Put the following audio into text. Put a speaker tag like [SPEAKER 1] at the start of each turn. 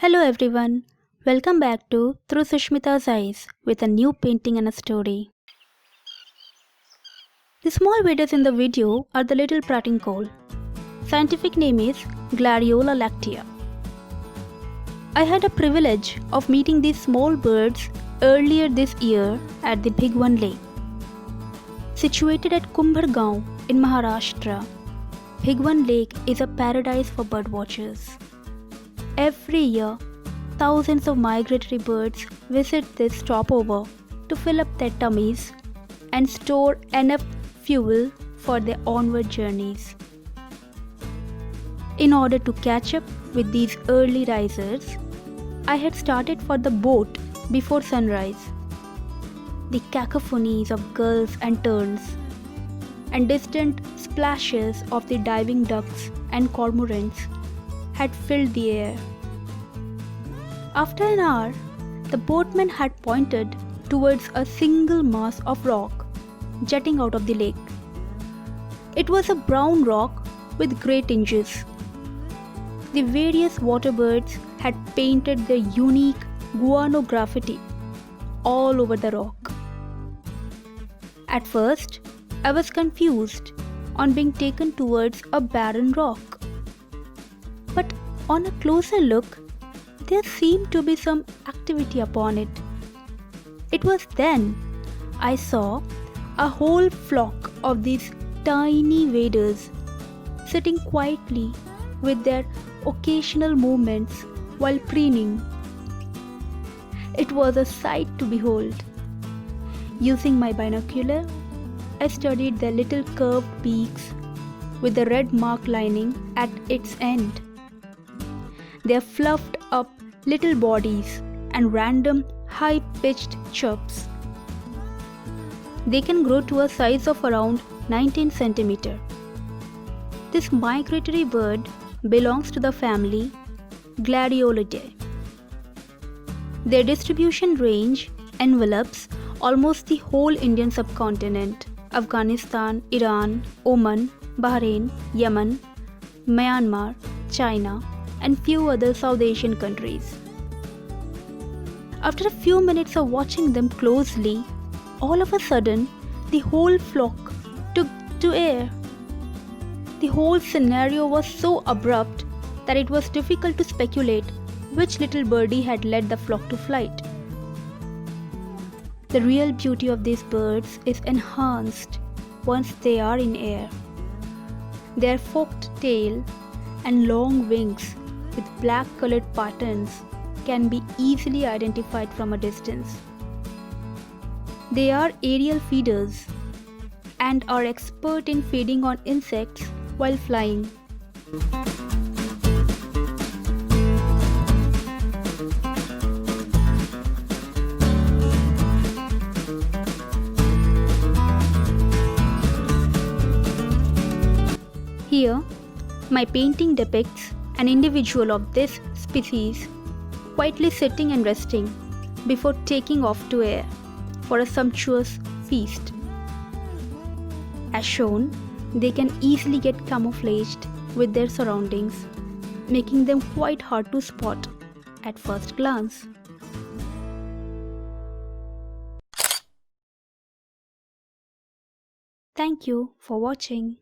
[SPEAKER 1] Hello everyone, welcome back to Through Sushmita's Eyes with a new painting and a story. The small waiters in the video are the little pratincoal. Scientific name is Gladiola lactea. I had a privilege of meeting these small birds earlier this year at the Bhigwan Lake. Situated at Kumbhargaon in Maharashtra, Bhigwan Lake is a paradise for birdwatchers. Every year, thousands of migratory birds visit this stopover to fill up their tummies and store enough fuel for their onward journeys. In order to catch up with these early risers, I had started for the boat before sunrise. The cacophonies of gulls and terns and distant splashes of the diving ducks and cormorants had filled the air. After an hour, the boatman had pointed towards a single mass of rock jutting out of the lake. It was a brown rock with grey tinges. The various water birds had painted their unique guano graffiti all over the rock. At first, I was confused on being taken towards a barren rock. But on a closer look, there seemed to be some activity upon it. It was then I saw a whole flock of these tiny waders sitting quietly with their occasional movements while preening. It was a sight to behold. Using my binocular, I studied their little curved beaks with the red mark lining at its end. Their fluffed up little bodies and random high-pitched chirps. They can grow to a size of around 19 cm. This migratory bird belongs to the family Gladiolidae. Their distribution range envelops almost the whole Indian subcontinent, Afghanistan, Iran, Oman, Bahrain, Yemen, Myanmar, China, and few other South Asian countries. After a few minutes of watching them closely, all of a sudden, the whole flock took to air. The whole scenario was so abrupt that it was difficult to speculate which little birdie had led the flock to flight. The real beauty of these birds is enhanced once they are in air. Their forked tail and long wings with black colored patterns can be easily identified from a distance. They are aerial feeders and are expert in feeding on insects while flying. Here, my painting depicts an individual of this species quietly sitting and resting before taking off to air for a sumptuous feast. As shown, they can easily get camouflaged with their surroundings, making them quite hard to spot at first glance. Thank you for watching.